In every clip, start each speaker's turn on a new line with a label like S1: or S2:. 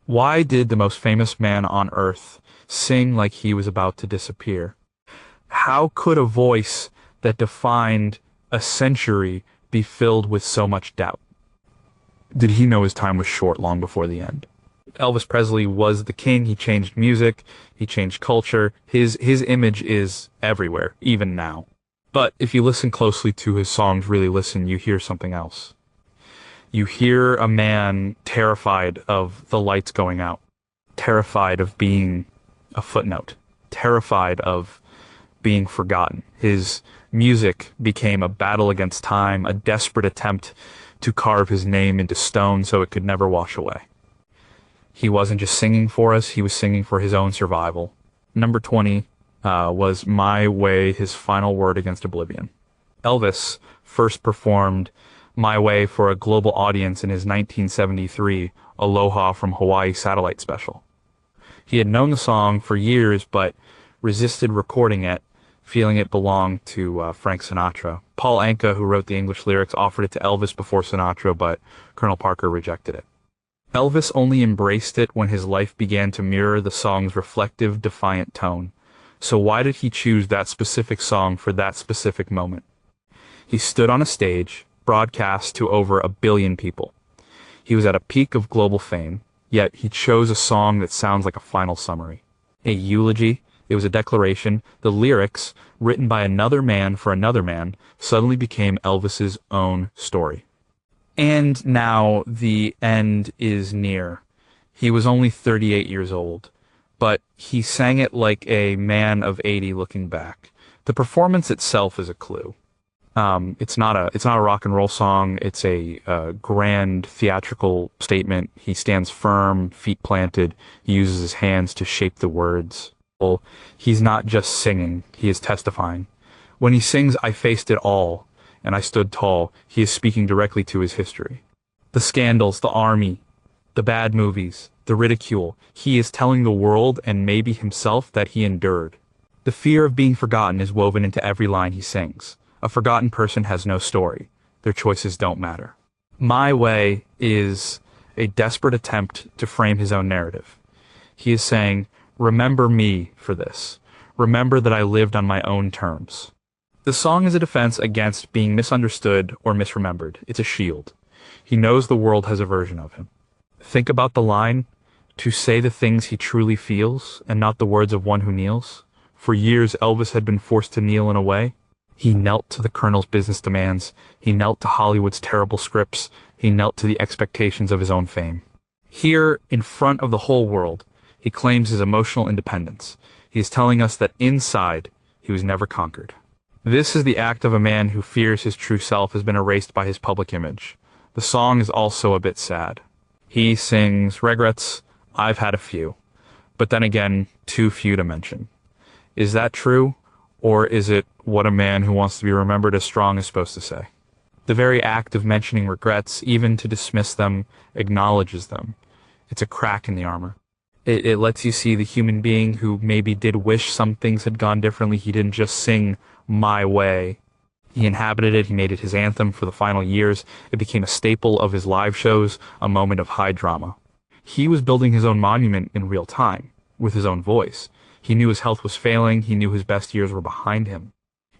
S1: Why did the most famous man on earth sing like he was about to disappear? How could a voice that defined a century be filled with so much doubt? Did he know his time was short long before the end? Elvis Presley was the king. He changed music. He changed culture. His image is everywhere, even now. But if you listen closely to his songs, really listen, you hear something else. You hear a man terrified of the lights going out, terrified of being a footnote, terrified of being forgotten. His music became a battle against time, a desperate attempt to carve his name into stone so it could never wash away. He wasn't just singing for us, he was singing for his own survival. Number 20 was My Way, His Final Word Against Oblivion. Elvis first performed My Way for a global audience in his 1973 Aloha from Hawaii satellite special. He had known the song for years, but resisted recording it, feeling it belonged to Frank Sinatra. Paul Anka, who wrote the English lyrics, offered it to Elvis before Sinatra, but Colonel Parker rejected it. Elvis only embraced it when his life began to mirror the song's reflective, defiant tone. So why did he choose that specific song for that specific moment? He stood on a stage, broadcast to over 1 billion people. He was at a peak of global fame, yet he chose a song that sounds like a final summary. A eulogy, it was a declaration. The lyrics, written by another man for another man, suddenly became Elvis's own story. And now the end is near. He was only 38 years old, but he sang it like a man of 80 looking back. The performance itself is a clue. It's not a rock and roll song. It's a grand theatrical statement. He stands firm, feet planted. He uses his hands to shape the words. Well, he's not just singing, he is testifying. When he sings, I faced it all, and I stood tall, he is speaking directly to his history. The scandals, the army, the bad movies, the ridicule, he is telling the world and maybe himself that he endured. The fear of being forgotten is woven into every line he sings. A forgotten person has no story. Their choices don't matter. My Way is a desperate attempt to frame his own narrative. He is saying, remember me for this. Remember that I lived on my own terms. The song is a defense against being misunderstood or misremembered. It's a shield. He knows the world has a version of him. Think about the line, to say the things he truly feels and not the words of one who kneels. For years, Elvis had been forced to kneel in a way. He knelt to the Colonel's business demands. He knelt to Hollywood's terrible scripts. He knelt to the expectations of his own fame. Here, in front of the whole world, he claims his emotional independence. He is telling us that inside, he was never conquered. This is the act of a man who fears his true self has been erased by his public image. The song is also a bit sad. He sings, regrets, I've had a few, but then again, too few to mention. Is that true, or is it what a man who wants to be remembered as strong is supposed to say? The very act of mentioning regrets, even to dismiss them, acknowledges them. It's a crack in the armor. It lets you see the human being who maybe did wish some things had gone differently. He didn't just sing My Way. He inhabited it. He made it his anthem for the final years. It became a staple of his live shows, a moment of high drama. He was building his own monument in real time, with his own voice. He knew his health was failing. He knew his best years were behind him.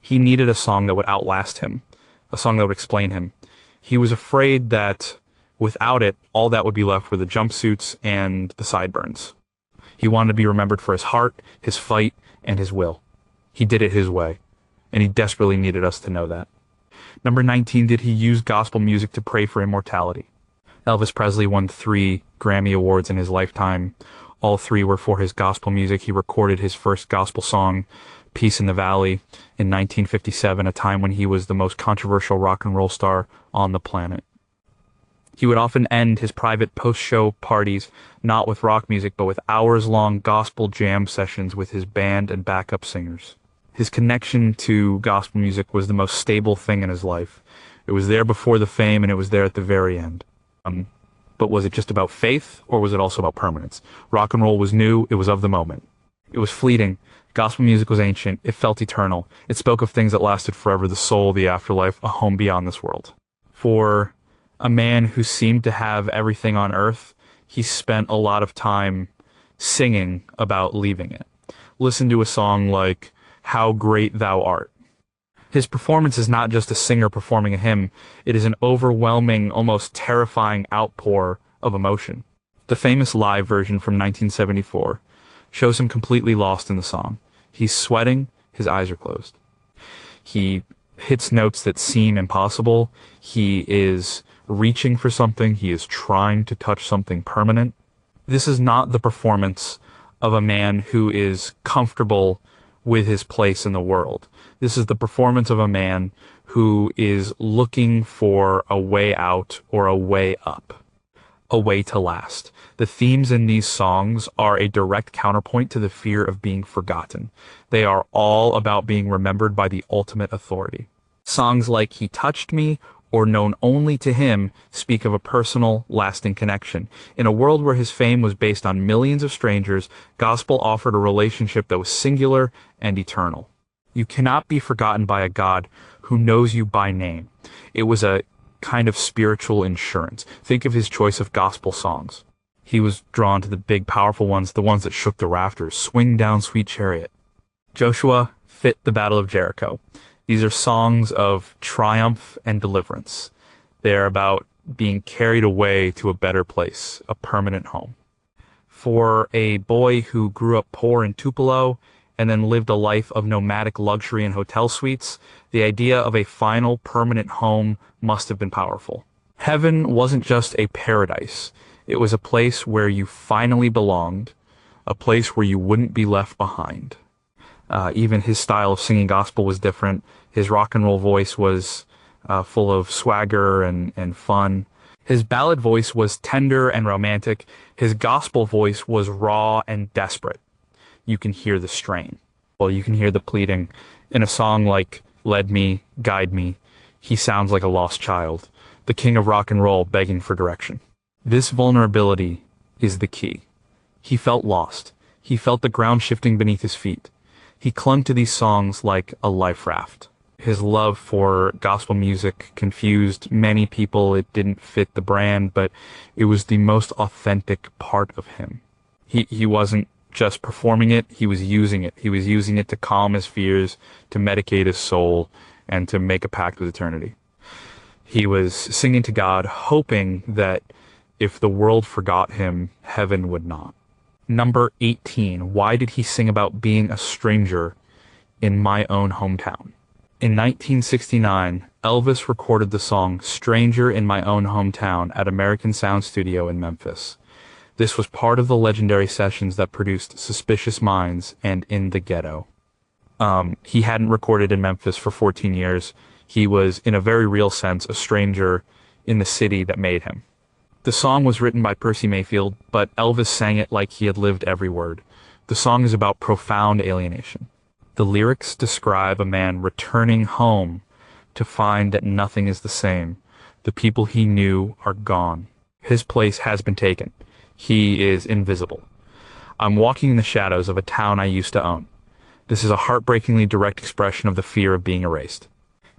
S1: He needed a song that would outlast him, a song that would explain him. He was afraid that without it, all that would be left were the jumpsuits and the sideburns. He wanted to be remembered for his heart, his fight, and his will. He did it his way, and he desperately needed us to know that. Number 19, did he use gospel music to pray for immortality? Elvis Presley won 3 Grammy Awards in his lifetime. All 3 were for his gospel music. He recorded his first gospel song, Peace in the Valley, in 1957, a time when he was the most controversial rock and roll star on the planet. He would often end his private post-show parties not with rock music, but with hours-long gospel jam sessions with his band and backup singers. His connection to gospel music was the most stable thing in his life. It was there before the fame, and it was there at the very end. But was it just about faith, or was it also about permanence? Rock and roll was new, it was of the moment. It was fleeting. Gospel music was ancient, it felt eternal. It spoke of things that lasted forever, the soul, the afterlife, a home beyond this world. For a man who seemed to have everything on earth, he spent a lot of time singing about leaving it. Listen to a song like How Great Thou Art. His performance is not just a singer performing a hymn, it is an overwhelming, almost terrifying outpour of emotion. The famous live version from 1974 shows him completely lost in the song. He's sweating, his eyes are closed. He hits notes that seem impossible. He is reaching for something. He is trying to touch something permanent. This is not the performance of a man who is comfortable with his place in the world. This is the performance of a man who is looking for a way out or a way up, a way to last. The themes in these songs are a direct counterpoint to the fear of being forgotten. They are all about being remembered by the ultimate authority. Songs like He Touched Me or Known Only to Him speak of a personal, lasting connection. In a world where his fame was based on millions of strangers, gospel offered a relationship that was singular and eternal. You cannot be forgotten by a God who knows you by name. It was a kind of spiritual insurance. Think of his choice of gospel songs. He was drawn to the big, powerful ones, the ones that shook the rafters. Swing Down, Sweet Chariot. Joshua fit the Battle of Jericho. These are songs of triumph and deliverance. They're about being carried away to a better place, a permanent home. For a boy who grew up poor in Tupelo and then lived a life of nomadic luxury in hotel suites, the idea of a final permanent home must have been powerful. Heaven wasn't just a paradise. It was a place where you finally belonged, a place where you wouldn't be left behind. Even his style of singing gospel was different. His rock and roll voice was full of swagger and fun. His ballad voice was tender and romantic. His gospel voice was raw and desperate. You can hear the strain. Well, you can hear the pleading. In a song like Lead Me, Guide Me, he sounds like a lost child, the king of rock and roll begging for direction. This vulnerability is the key. He felt lost. He felt the ground shifting beneath his feet. He clung to these songs like a life raft. His love for gospel music confused many people. It didn't fit the brand, but it was the most authentic part of him. He wasn't just performing it, he was using it. He was using it to calm his fears, to medicate his soul, and to make a pact with eternity. He was singing to God, hoping that if the world forgot him, heaven would not. Number 18. Why did he sing about being a stranger in my own hometown? In 1969, Elvis recorded the song Stranger in My Own Hometown at American Sound Studio in Memphis. This was part of the legendary sessions that produced Suspicious Minds and In the Ghetto. He hadn't recorded in Memphis for 14 years. He was, in a very real sense, a stranger in the city that made him. The song was written by Percy Mayfield, but Elvis sang it like he had lived every word. The song is about profound alienation. The lyrics describe a man returning home to find that nothing is the same. The people he knew are gone. His place has been taken. He is invisible. I'm walking in the shadows of a town I used to own. This is a heartbreakingly direct expression of the fear of being erased.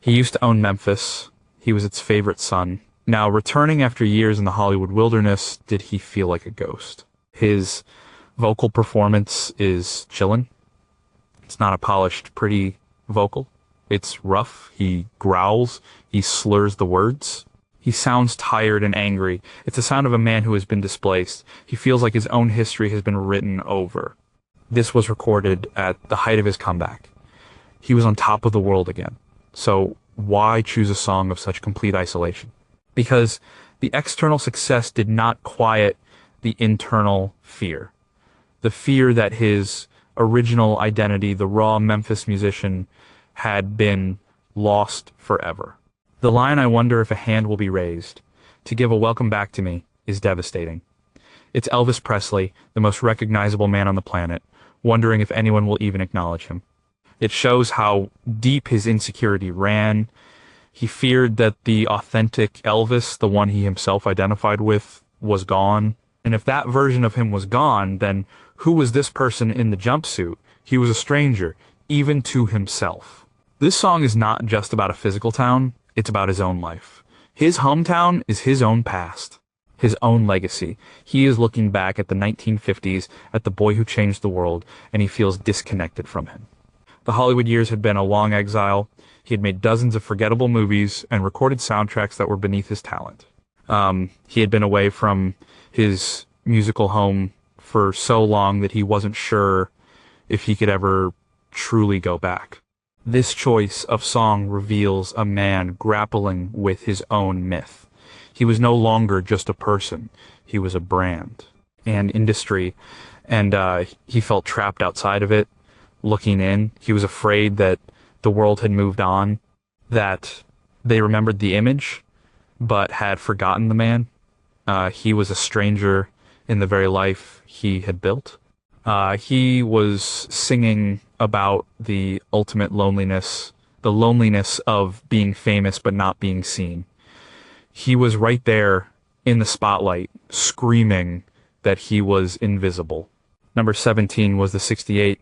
S1: He used to own Memphis. He was its favorite son. Now, returning after years in the Hollywood wilderness, did he feel like a ghost? His vocal performance is chillin'. It's not a polished, pretty vocal. It's rough. He growls. He slurs the words. He sounds tired and angry. It's the sound of a man who has been displaced. He feels like his own history has been written over. This was recorded at the height of his comeback. He was on top of the world again. So why choose a song of such complete isolation? Because the external success did not quiet the internal fear. The fear that his original identity, the raw Memphis musician, had been lost forever. The line, "I wonder if a hand will be raised to give a welcome back to me," is devastating. It's Elvis Presley, the most recognizable man on the planet, wondering if anyone will even acknowledge him. It shows how deep his insecurity ran. He feared that the authentic Elvis, the one he himself identified with, was gone. And if that version of him was gone, then who was this person in the jumpsuit? He was a stranger, even to himself. This song is not just about a physical town, it's about his own life. His hometown is his own past. his own legacy. He is looking back at the 1950s, at the boy who changed the world, and he feels disconnected from him. The Hollywood years had been a long exile. He had made dozens of forgettable movies and recorded soundtracks that were beneath his talent. He had been away from his musical home for so long that he wasn't sure if he could ever truly go back. This choice of song reveals a man grappling with his own myth. He was no longer just a person. He was a brand and industry, and he felt trapped outside of it, looking in. He was afraid that the world had moved on, that they remembered the image, but had forgotten the man. He was a stranger in the very life he had built. He was singing about the ultimate loneliness, the loneliness of being famous but not being seen. He was right there in the spotlight, screaming that he was invisible. Number 17 was the 68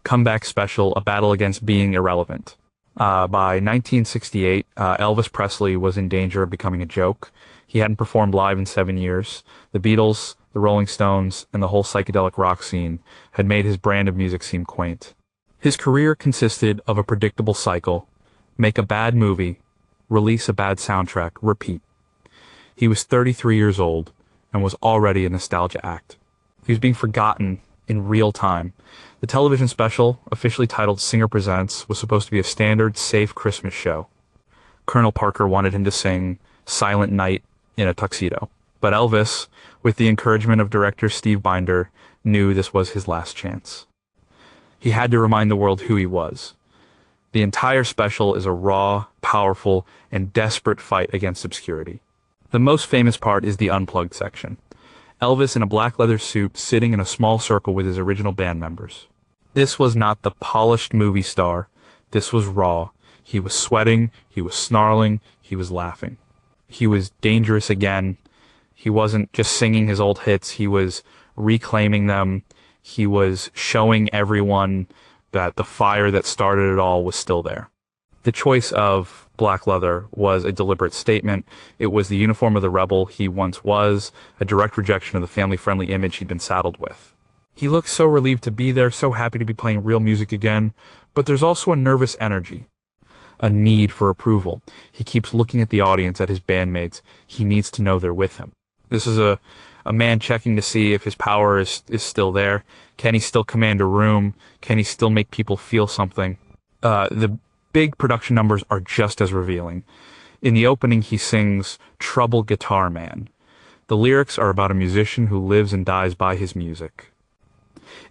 S1: comeback special, A Battle Against Being Irrelevant. By 1968, Elvis Presley was in danger of becoming a joke. He hadn't performed live in 7 years. The Beatles, the Rolling Stones, and the whole psychedelic rock scene had made his brand of music seem quaint. His career consisted of a predictable cycle: make a bad movie, release a bad soundtrack, repeat. He was 33 years old and was already a nostalgia act. He was being forgotten in real time. The television special, officially titled Singer Presents, was supposed to be a standard, safe Christmas show. Colonel Parker wanted him to sing Silent Night in a tuxedo. But Elvis, with the encouragement of director Steve Binder, knew this was his last chance. He had to remind the world who he was. The entire special is a raw, powerful, and desperate fight against obscurity. The most famous part is the unplugged section. Elvis in a black leather suit sitting in a small circle with his original band members. This was not the polished movie star. This was raw. He was sweating, he was snarling, he was laughing. He was dangerous again. He wasn't just singing his old hits, he was reclaiming them. He was showing everyone that the fire that started it all was still there. The choice of black leather was a deliberate statement. It was the uniform of the rebel he once was, a direct rejection of the family-friendly image he'd been saddled with. He looked so relieved to be there, so happy to be playing real music again, but there's also a nervous energy, a need for approval. He keeps looking at the audience, at his bandmates. He needs to know they're with him. This is a man checking to see if his power is still there. Can he still command a room? Can he still make people feel something? The big production numbers are just as revealing. In the opening, he sings Trouble Guitar Man. The lyrics are about a musician who lives and dies by his music.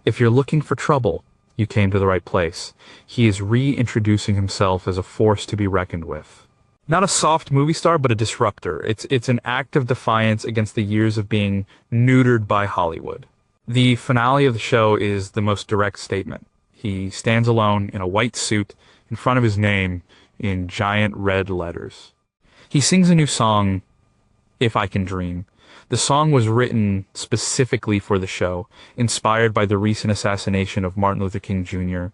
S1: If you're looking for trouble, you came to the right place. He is reintroducing himself as a force to be reckoned with. Not a soft movie star, but a disruptor. It's an act of defiance against the years of being neutered by Hollywood. The finale of the show is the most direct statement. He stands alone in a white suit in front of his name in giant red letters. He sings a new song, If I Can Dream. The song was written specifically for the show, inspired by the recent assassination of Martin Luther King Jr.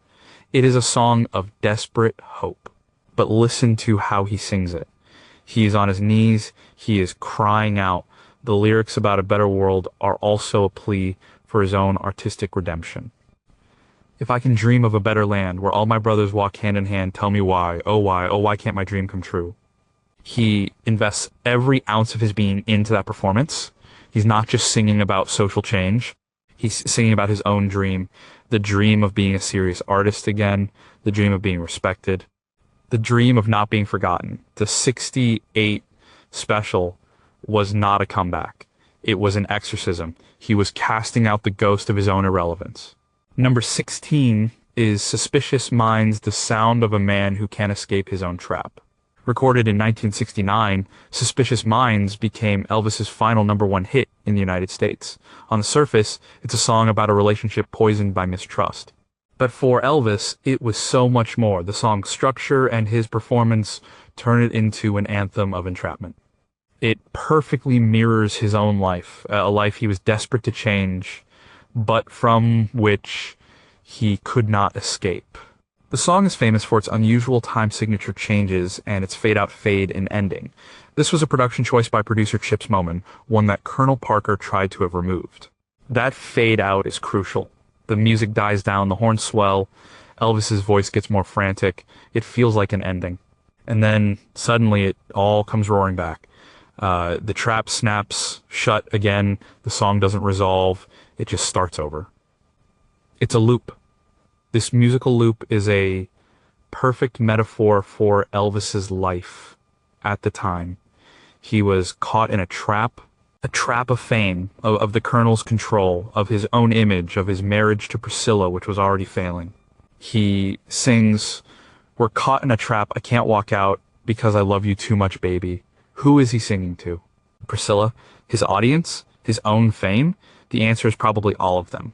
S1: It is a song of desperate hope. But listen to how he sings it. He is on his knees. He is crying out. The lyrics about a better world are also a plea for his own artistic redemption. If I can dream of a better land where all my brothers walk hand in hand, tell me why, oh why can't my dream come true? He invests every ounce of his being into that performance. He's not just singing about social change. He's singing about his own dream, the dream of being a serious artist again, the dream of being respected. The dream of not being forgotten. The 68 special was not a comeback. It was an exorcism. He was casting out the ghost of his own irrelevance. Number 16 is Suspicious Minds, the sound of a man who can't escape his own trap. Recorded in 1969, Suspicious Minds became Elvis's final #1 hit in the United States. On the surface, it's a song about a relationship poisoned by mistrust. But for Elvis, it was so much more. The song's structure and his performance turn it into an anthem of entrapment. It perfectly mirrors his own life, a life he was desperate to change, but from which he could not escape. The song is famous for its unusual time signature changes and its fade-out fade in ending. This was a production choice by producer Chips Moman, one that Colonel Parker tried to have removed. That fade-out is crucial. The music dies down, the horns swell, Elvis's voice gets more frantic, it feels like an ending. And then, suddenly, it all comes roaring back. The trap snaps shut again, the song doesn't resolve, it just starts over. It's a loop. This musical loop is a perfect metaphor for Elvis's life at the time. He was caught in a trap of fame, of the Colonel's control, of his own image, of his marriage to Priscilla, which was already failing. He sings, "We're caught in a trap, I can't walk out because I love you too much, baby." Who is he singing to? Priscilla? His audience? His own fame? The answer is probably all of them.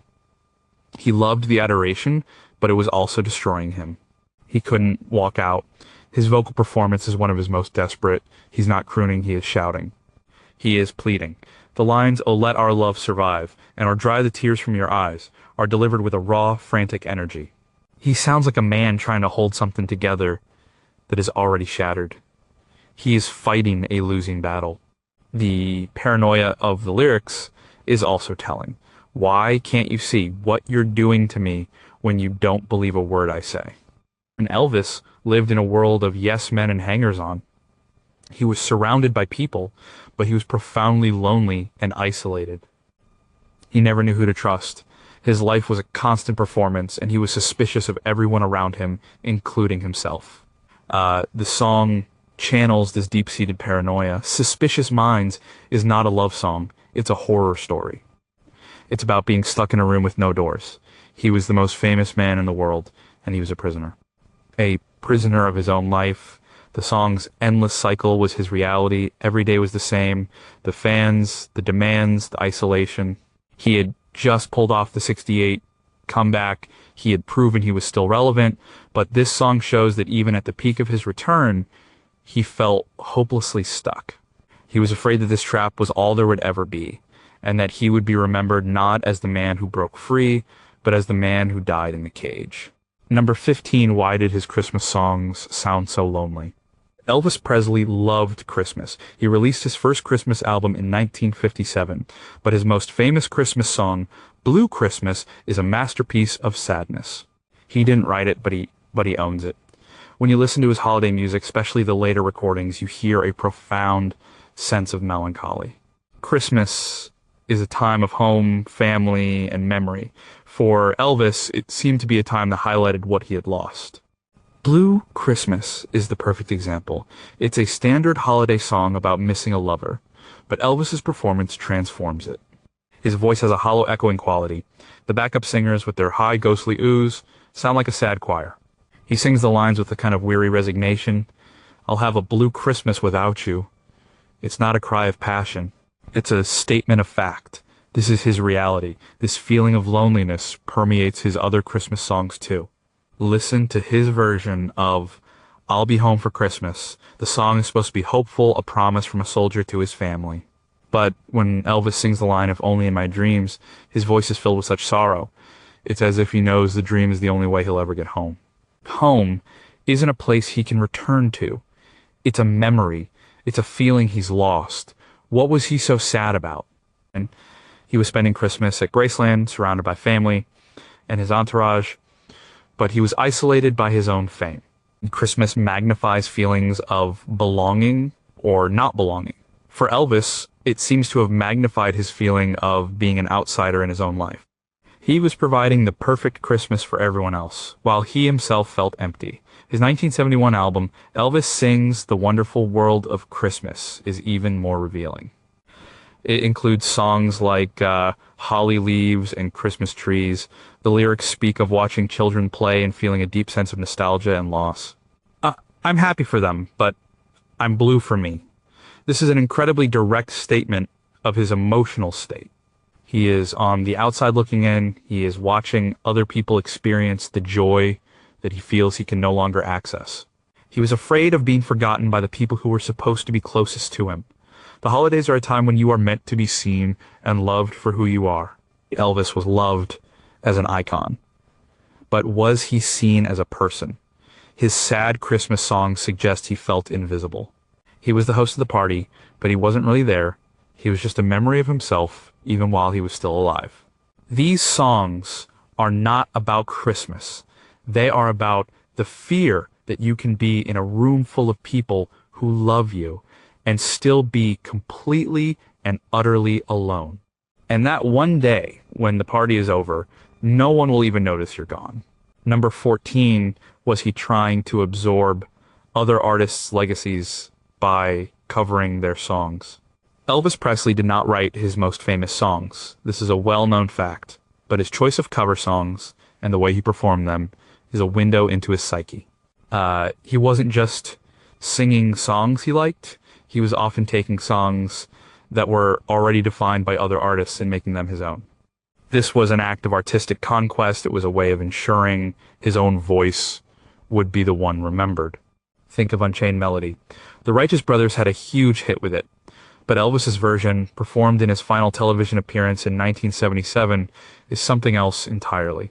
S1: He loved the adoration, but it was also destroying him. He couldn't walk out. His vocal performance is one of his most desperate. He's not crooning, he is shouting. He is pleading. The lines, "Oh, let our love survive," and "or dry the tears from your eyes," are delivered with a raw, frantic energy. He sounds like a man trying to hold something together that is already shattered. He is fighting a losing battle. The paranoia of the lyrics is also telling. Why can't you see what you're doing to me when you don't believe a word I say? And Elvis lived in a world of yes men and hangers-on. He was surrounded by people, but he was profoundly lonely and isolated. He never knew who to trust. His life was a constant performance, and he was suspicious of everyone around him, including himself. The song channels this deep-seated paranoia. Suspicious Minds is not a love song. It's a horror story. It's about being stuck in a room with no doors. He was the most famous man in the world, and he was a prisoner. A prisoner of his own life. The song's endless cycle was his reality. Every day was the same. The fans, the demands, the isolation. He had just pulled off the '68 comeback. He had proven he was still relevant, but this song shows that even at the peak of his return, he felt hopelessly stuck. He was afraid that this trap was all there would ever be, and that he would be remembered not as the man who broke free, but as the man who died in the cage. Number 15, why did his Christmas songs sound so lonely? Elvis Presley loved Christmas. He released his first Christmas album in 1957, but his most famous Christmas song, Blue Christmas, is a masterpiece of sadness. He didn't write it, but he owns it. When you listen to his holiday music, especially the later recordings, you hear a profound sense of melancholy. Christmas is a time of home, family, and memory. For Elvis, it seemed to be a time that highlighted what he had lost. Blue Christmas is the perfect example. It's a standard holiday song about missing a lover, but Elvis's performance transforms it. His voice has a hollow echoing quality. The backup singers, with their high ghostly oohs, sound like a sad choir. He sings the lines with a kind of weary resignation. "I'll have a blue Christmas without you." It's not a cry of passion. It's a statement of fact. This is his reality. This feeling of loneliness permeates his other Christmas songs too. Listen to his version of "I'll Be Home for Christmas." The song is supposed to be hopeful, a promise from a soldier to his family. But when Elvis sings the line, "If only in my dreams," his voice is filled with such sorrow. It's as if he knows the dream is the only way he'll ever get home. Home isn't a place he can return to. It's a memory. It's a feeling he's lost. What was he so sad about? And he was spending Christmas at Graceland, surrounded by family and his entourage, but he was isolated by his own fame. Christmas magnifies feelings of belonging or not belonging. For Elvis, it seems to have magnified his feeling of being an outsider in his own life. He was providing the perfect Christmas for everyone else, while he himself felt empty. His 1971 album, Elvis Sings the Wonderful World of Christmas, is even more revealing. It includes songs like Holly Leaves and Christmas Trees. The lyrics speak of watching children play and feeling a deep sense of nostalgia and loss. I'm happy for them, but I'm blue for me. This is an incredibly direct statement of his emotional state. He is on the outside looking in. He is watching other people experience the joy that he feels he can no longer access. He was afraid of being forgotten by the people who were supposed to be closest to him. The holidays are a time when you are meant to be seen and loved for who you are. Elvis was loved as an icon. but was he seen as a person? His sad Christmas songs suggest he felt invisible. He was the host of the party, but he wasn't really there. He was just a memory of himself, even while he was still alive. These songs are not about Christmas. They are about the fear that you can be in a room full of people who love you and still be completely and utterly alone. And that one day, when the party is over, no one will even notice you're gone. Number 14, was he trying to absorb other artists' legacies by covering their songs? Elvis Presley did not write his most famous songs. This is a well-known fact, but his choice of cover songs and the way he performed them is a window into his psyche. He wasn't just singing songs he liked, he was often taking songs that were already defined by other artists and making them his own. This was an act of artistic conquest. It was a way of ensuring his own voice would be the one remembered. Think of Unchained Melody. The Righteous Brothers had a huge hit with it, but Elvis's version, performed in his final television appearance in 1977, is something else entirely.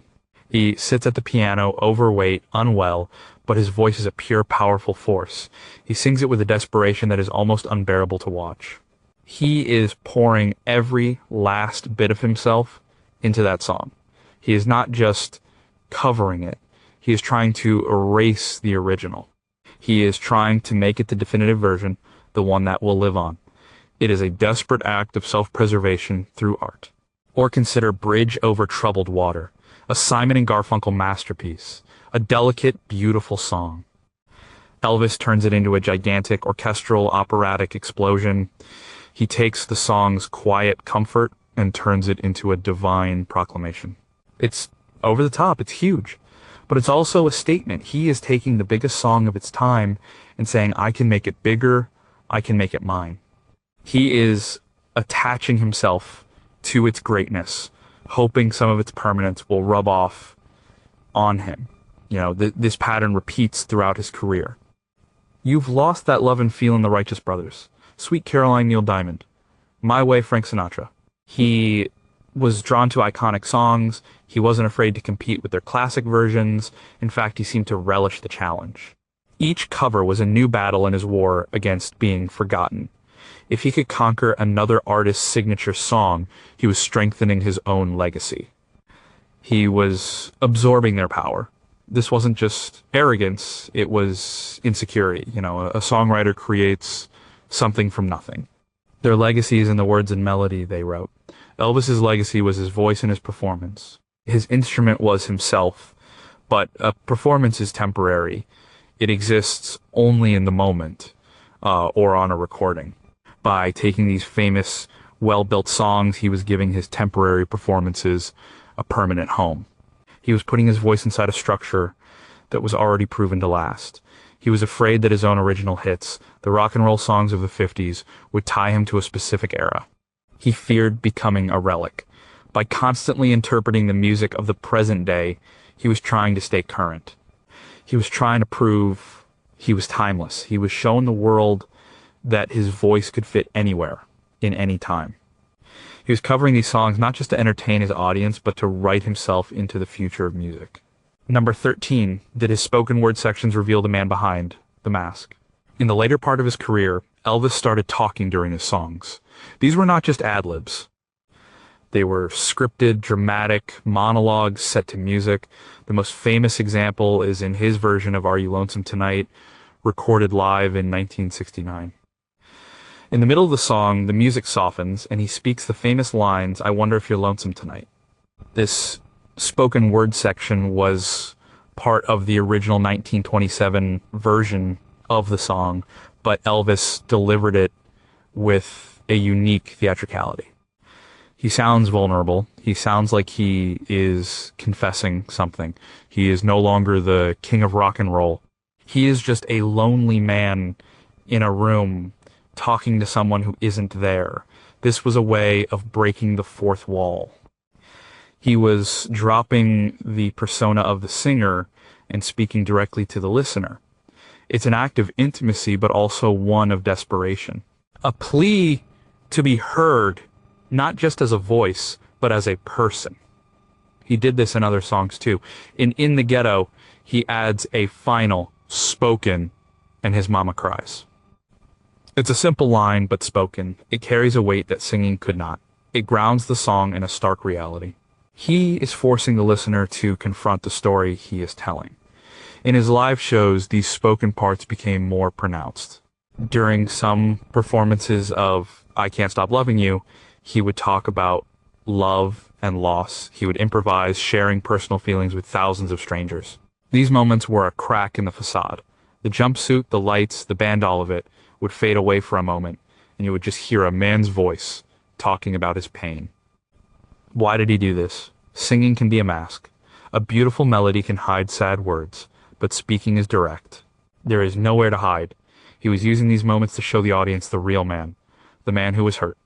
S1: He sits at the piano, overweight, unwell, but his voice is a pure, powerful force. He sings it with a desperation that is almost unbearable to watch. He is pouring every last bit of himself into that song. He is not just covering it. He is trying to erase the original. He is trying to make it the definitive version, the one that will live on. It is a desperate act of self-preservation through art. Or consider Bridge Over Troubled Water, a Simon and Garfunkel masterpiece, a delicate, beautiful song. Elvis turns it into a gigantic orchestral operatic explosion. He takes the song's quiet comfort and turns it into a divine proclamation. It's over the top, it's huge, but it's also a statement. He is taking the biggest song of its time and saying, I can make it bigger, I can make it mine. He is attaching himself to its greatness, hoping some of its permanence will rub off on him. You know, this pattern repeats throughout his career. You've lost that love and feel in the Righteous Brothers. Sweet Caroline, Neil Diamond. My Way, Frank Sinatra. He was drawn to iconic songs. He wasn't afraid to compete with their classic versions. In fact, he seemed to relish the challenge. Each cover was a new battle in his war against being forgotten. If he could conquer another artist's signature song, he was strengthening his own legacy. He was absorbing their power. This wasn't just arrogance, it was insecurity. You know, a songwriter creates something from nothing. Their legacy is in the words and melody they wrote. Elvis's legacy was his voice and his performance. His instrument was himself, but a performance is temporary. It exists only in the moment, or on a recording. By taking these famous, well-built songs, he was giving his temporary performances a permanent home. He was putting his voice inside a structure that was already proven to last. He was afraid that his own original hits, the rock and roll songs of the 50s, would tie him to a specific era. He feared becoming a relic. By constantly interpreting the music of the present day, he was trying to stay current. He was trying to prove he was timeless. He was showing the world that his voice could fit anywhere, in any time. He was covering these songs not just to entertain his audience, but to write himself into the future of music. Number 13, did his spoken word sections reveal the man behind the mask? In the later part of his career, Elvis started talking during his songs. These were not just ad-libs. They were scripted, dramatic monologues set to music. The most famous example is in his version of Are You Lonesome Tonight, recorded live in 1969. In the middle of the song, the music softens, and he speaks the famous lines, I wonder if you're lonesome tonight. This spoken word section was part of the original 1927 version of the song, but Elvis delivered it with a unique theatricality. He sounds vulnerable. He sounds like he is confessing something. He is no longer the king of rock and roll. He is just a lonely man in a room talking to someone who isn't there. This was a way of breaking the fourth wall. He was dropping the persona of the singer and speaking directly to the listener. It's an act of intimacy, but also one of desperation. A plea to be heard, not just as a voice, but as a person. He did this in other songs too. In the Ghetto, he adds a final spoken, and his mama cries. It's a simple line, but spoken. It carries a weight that singing could not. It grounds the song in a stark reality. He is forcing the listener to confront the story he is telling. In his live shows, these spoken parts became more pronounced. During some performances of I Can't Stop Loving You, he would talk about love and loss. He would improvise, sharing personal feelings with thousands of strangers. These moments were a crack in the facade. The jumpsuit, the lights, the band, all of it would fade away for a moment, and you would just hear a man's voice talking about his pain. Why did he do this? Singing can be a mask. A beautiful melody can hide sad words, but speaking is direct. There is nowhere to hide. He was using these moments to show the audience the real man, the man who was hurt,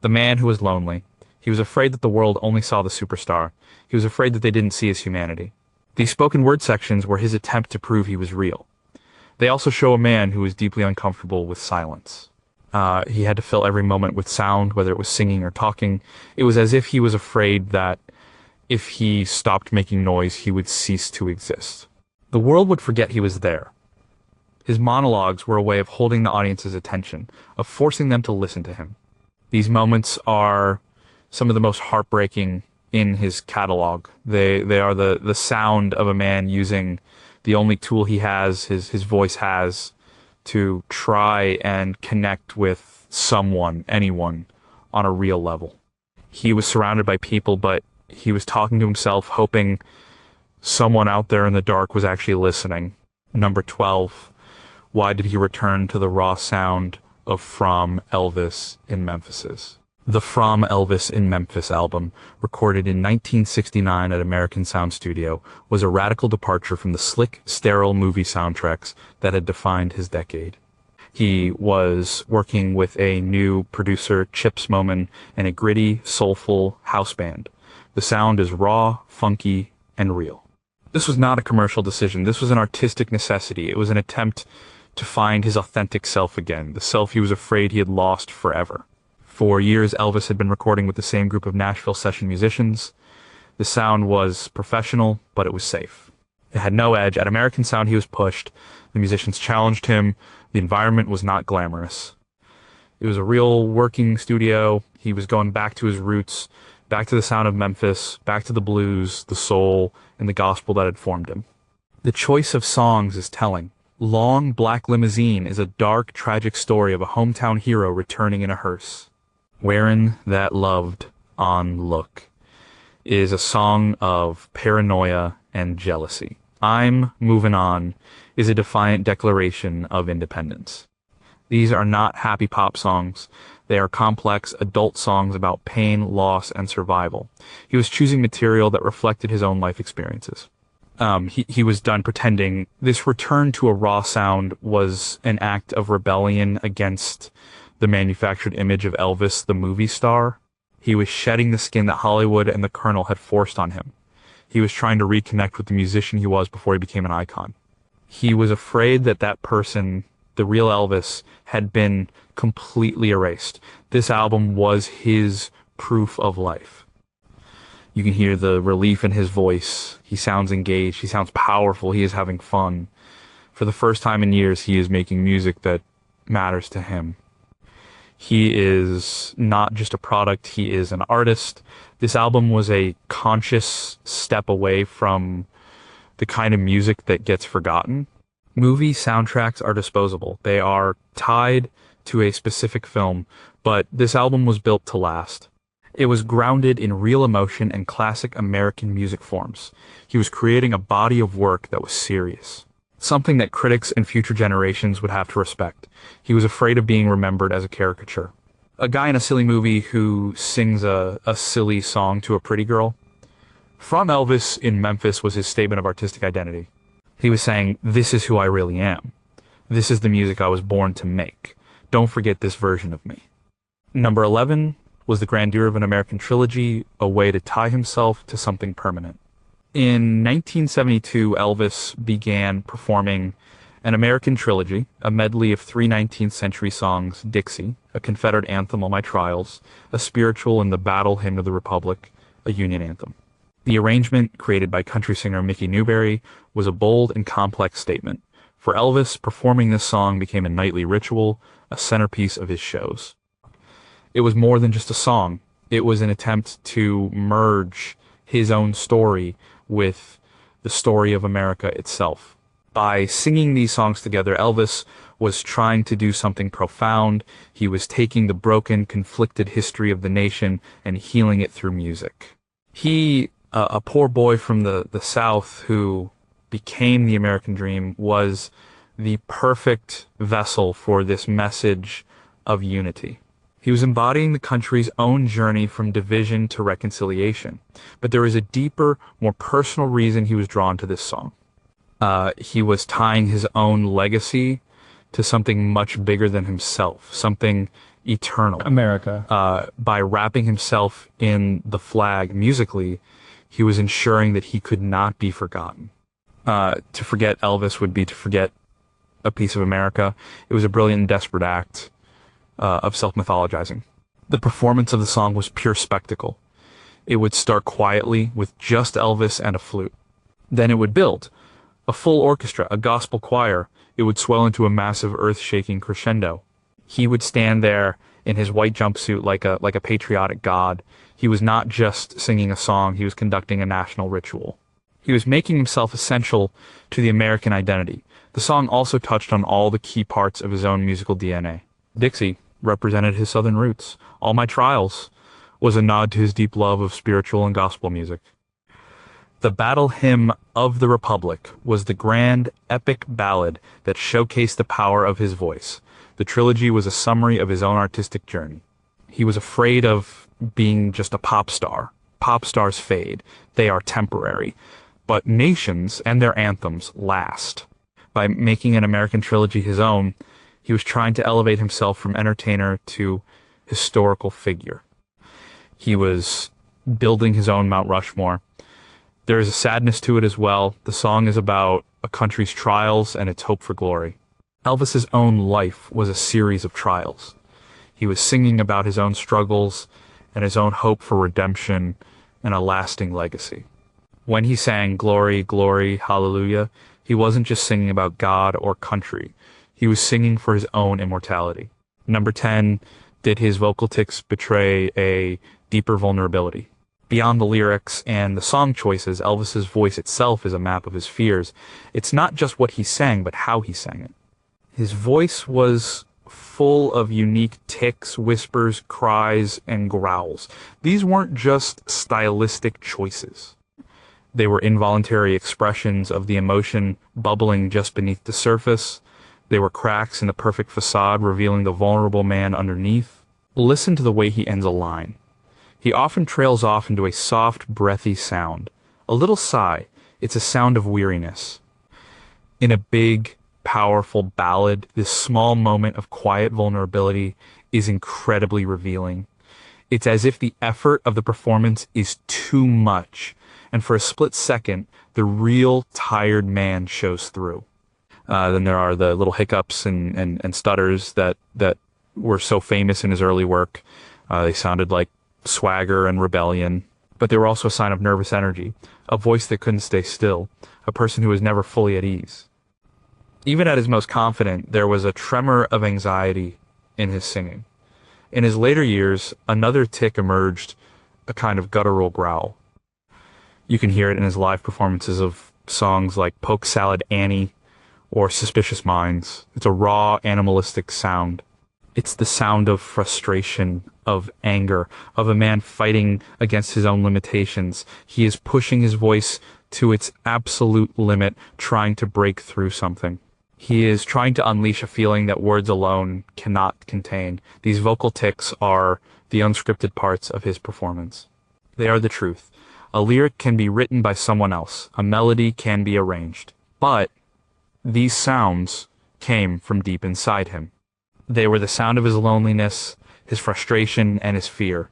S1: the man who was lonely. He was afraid that the world only saw the superstar. He was afraid that they didn't see his humanity. These spoken word sections were his attempt to prove he was real. They also show a man who was deeply uncomfortable with silence. He had to fill every moment with sound, whether it was singing or talking. It was as if he was afraid that if he stopped making noise, he would cease to exist. The world would forget he was there. His monologues were a way of holding the audience's attention, of forcing them to listen to him. These moments are some of the most heartbreaking in his catalog. They are the sound of a man using the only tool he has, his voice has, to try and connect with someone, anyone, on a real level. He was surrounded by people, but he was talking to himself, hoping someone out there in the dark was actually listening. Number 12. Why did he return to the raw sound of From Elvis in Memphis? The From Elvis in Memphis album, recorded in 1969 at American Sound Studio, was a radical departure from the slick, sterile movie soundtracks that had defined his decade. He was working with a new producer, Chip Smoman, and a gritty, soulful house band. The sound is raw, funky, and real. This was not a commercial decision. This was an artistic necessity. It was an attempt to find his authentic self again, the self he was afraid he had lost forever. For years, Elvis had been recording with the same group of Nashville session musicians. The sound was professional, but it was safe. It had no edge. At American Sound, he was pushed. The musicians challenged him. The environment was not glamorous. It was a real working studio. He was going back to his roots, back to the sound of Memphis, back to the blues, the soul, and the gospel that had formed him. The choice of songs is telling. Long Black Limousine is a dark, tragic story of a hometown hero returning in a hearse. Wherein That Loved On Look is a song of paranoia and jealousy. I'm Moving On is a defiant declaration of independence. These are not happy pop songs. They are complex adult songs about pain, loss, and survival. He was choosing material that reflected his own life experiences. He was done pretending. This return to a raw sound was an act of rebellion against the manufactured image of Elvis, the movie star. He was shedding the skin that Hollywood and the Colonel had forced on him. He was trying to reconnect with the musician he was before he became an icon. He was afraid that that person, the real Elvis, had been completely erased. This album was his proof of life. You can hear the relief in his voice. He sounds engaged. He sounds powerful. He is having fun. For the first time in years, he is making music that matters to him. He is not just a product, he is an artist. This album was a conscious step away from the kind of music that gets forgotten. Movie soundtracks are disposable. They are tied to a specific film, but this album was built to last. It was grounded in real emotion and classic American music forms. He was creating a body of work that was serious. Something that critics and future generations would have to respect. He was afraid of being remembered as a caricature. A guy in a silly movie who sings a silly song to a pretty girl. From Elvis in Memphis was his statement of artistic identity. He was saying, this is who I really am. This is the music I was born to make. Don't forget this version of me. Number 11 was the grandeur of an American trilogy, a way to tie himself to something permanent. In 1972, Elvis began performing an American trilogy, a medley of 3 19th century songs, Dixie, a Confederate anthem, All My Trials, a spiritual and the battle hymn of the Republic, a Union anthem. The arrangement, created by country singer Mickey Newbury, was a bold and complex statement. For Elvis, performing this song became a nightly ritual, a centerpiece of his shows. It was more than just a song. It was an attempt to merge his own story with the story of America itself. By singing these songs together, Elvis was trying to do something profound. He was taking the broken, conflicted history of the nation and healing it through music. He, a poor boy from the South who became the American dream, was the perfect vessel for this message of unity. He was embodying the country's own journey from division to reconciliation. But there is a deeper, more personal reason he was drawn to this song. He was tying his own legacy to something much bigger than himself, something eternal.
S2: America.
S1: By wrapping himself in the flag musically, he was ensuring that he could not be forgotten. To forget Elvis would be to forget a piece of America. It was a brilliant and desperate act of self-mythologizing. The performance of the song was pure spectacle. It would start quietly with just Elvis and a flute. Then it would build. A full orchestra, a gospel choir. It would swell into a massive earth-shaking crescendo. He would stand there in his white jumpsuit like a patriotic god. He was not just singing a song, he was conducting a national ritual. He was making himself essential to the American identity. The song also touched on all the key parts of his own musical DNA. Dixie represented his Southern roots. All My Trials was a nod to his deep love of spiritual and gospel music. The Battle Hymn of the Republic was the grand, epic ballad that showcased the power of his voice. The trilogy was a summary of his own artistic journey. He was afraid of being just a pop star. Pop stars fade. They are temporary. But nations and their anthems last. By making an American trilogy his own, he was trying to elevate himself from entertainer to historical figure. He was building his own Mount Rushmore. There is a sadness to it as well. The song is about a country's trials and its hope for glory. Elvis's own life was a series of trials. He was singing about his own struggles and his own hope for redemption and a lasting legacy. When he sang Glory, Glory, Hallelujah, he wasn't just singing about God or country. He was singing for his own immortality. Number 10, did his vocal tics betray a deeper vulnerability? Beyond the lyrics and the song choices, Elvis's voice itself is a map of his fears. It's not just what he sang, but how he sang it. His voice was full of unique tics, whispers, cries, and growls. These weren't just stylistic choices. They were involuntary expressions of the emotion bubbling just beneath the surface. They were cracks in the perfect facade revealing the vulnerable man underneath. Listen to the way he ends a line. He often trails off into a soft, breathy sound. A little sigh. It's a sound of weariness. In a big, powerful ballad, this small moment of quiet vulnerability is incredibly revealing. It's as if the effort of the performance is too much, and for a split second, the real tired man shows through. Then there are the little hiccups and stutters that were so famous in his early work. They sounded like swagger and rebellion, but they were also a sign of nervous energy, a voice that couldn't stay still, a person who was never fully at ease. Even at his most confident, there was a tremor of anxiety in his singing. In his later years, another tic emerged, a kind of guttural growl. You can hear it in his live performances of songs like Polk Salad Annie or Suspicious Minds. It's a raw, animalistic sound. It's the sound of frustration, of anger, of a man fighting against his own limitations. He is pushing his voice to its absolute limit, trying to break through something. He is trying to unleash a feeling that words alone cannot contain. These vocal tics are the unscripted parts of his performance. They are the truth. A lyric can be written by someone else. A melody can be arranged. But these sounds came from deep inside him. They were the sound of his loneliness, his frustration, and his fear.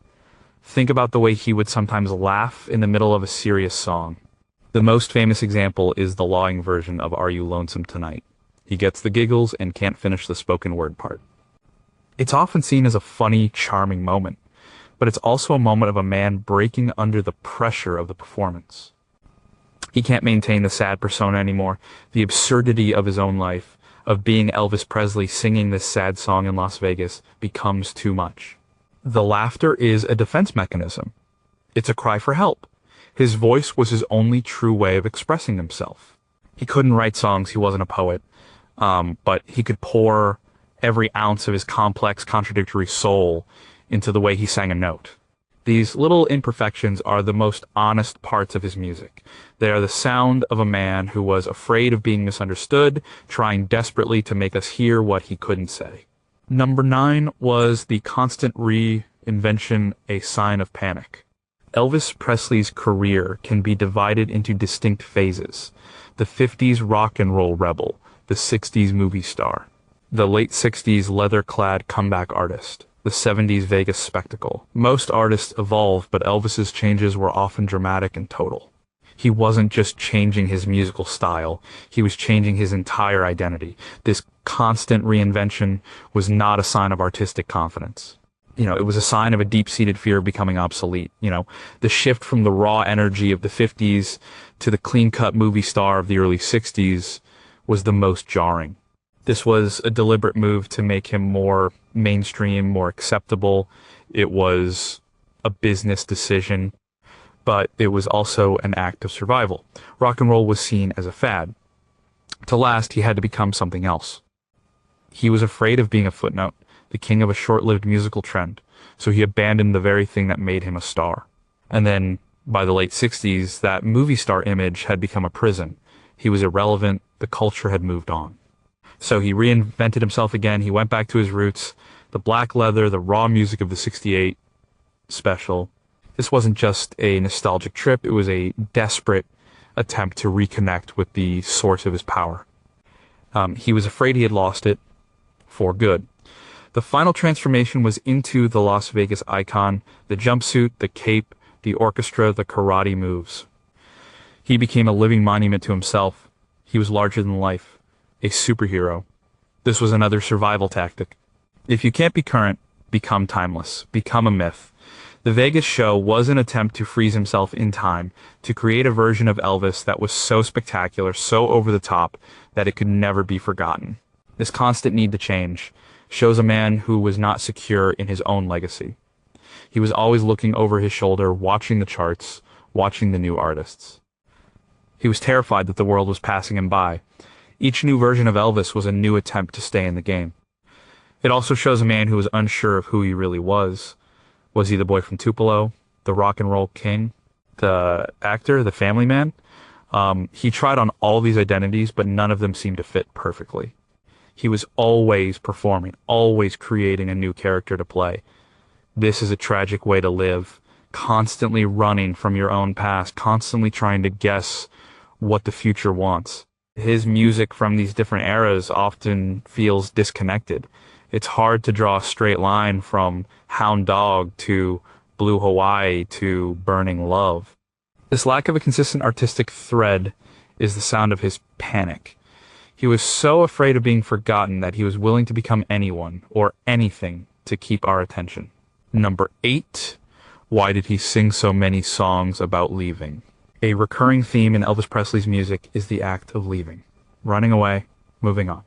S1: Think about the way he would sometimes laugh in the middle of a serious song. The most famous example is the lawing version of Are You Lonesome Tonight? He gets the giggles and can't finish the spoken word part. It's often seen as a funny, charming moment, but it's also a moment of a man breaking under the pressure of the performance. He can't maintain the sad persona anymore. The absurdity of his own life, of being Elvis Presley singing this sad song in Las Vegas, becomes too much. The laughter is a defense mechanism. It's a cry for help. His voice was his only true way of expressing himself. He couldn't write songs, he wasn't a poet, but he could pour every ounce of his complex, contradictory soul into the way he sang a note. These little imperfections are the most honest parts of his music. They are the sound of a man who was afraid of being misunderstood, trying desperately to make us hear what he couldn't say. Number 9 was the constant reinvention, a sign of panic. Elvis Presley's career can be divided into distinct phases. The 50s rock and roll rebel, the 60s movie star, the late 60s leather-clad comeback artist, the 70s Vegas spectacle. Most artists evolve, but Elvis's changes were often dramatic and total. He wasn't just changing his musical style, he was changing his entire identity. This constant reinvention was not a sign of artistic confidence. It was a sign of a deep-seated fear of becoming obsolete. The shift from the raw energy of the 50s to the clean-cut movie star of the early 60s was the most jarring. This was a deliberate move to make him more mainstream, more acceptable. It was a business decision, but it was also an act of survival. Rock and roll was seen as a fad. To last, he had to become something else. He was afraid of being a footnote, the king of a short-lived musical trend, so he abandoned the very thing that made him a star. And then, by the late 60s, that movie star image had become a prison. He was irrelevant, the culture had moved on. So he reinvented himself again. He went back to his roots, the black leather, the raw music of the 68 special. This wasn't just a nostalgic trip, it was a desperate attempt to reconnect with the source of his power. He was afraid he had lost it for good. The final transformation was into the Las Vegas icon, the jumpsuit, the cape, the orchestra, the karate moves. He became a living monument to himself. He was larger than life, a superhero. This was another survival tactic. If you can't be current, become timeless, become a myth. The Vegas show was an attempt to freeze himself in time, to create a version of Elvis that was so spectacular, so over the top, that it could never be forgotten. This constant need to change shows a man who was not secure in his own legacy. He was always looking over his shoulder, watching the charts, watching the new artists. He was terrified that the world was passing him by. Each new version of Elvis was a new attempt to stay in the game. It also shows a man who was unsure of who he really was. Was he the boy from Tupelo, the rock and roll king, the actor, the family man? He tried on all these identities, but none of them seemed to fit perfectly. He was always performing, always creating a new character to play. This is a tragic way to live, constantly running from your own past, constantly trying to guess what the future wants. His music from these different eras often feels disconnected. It's hard to draw a straight line from Hound Dog to Blue Hawaii to Burning Love. This lack of a consistent artistic thread is the sound of his panic. He was so afraid of being forgotten that he was willing to become anyone or anything to keep our attention. Number 8, why did he sing so many songs about leaving? A recurring theme in Elvis Presley's music is the act of leaving, running away, moving on.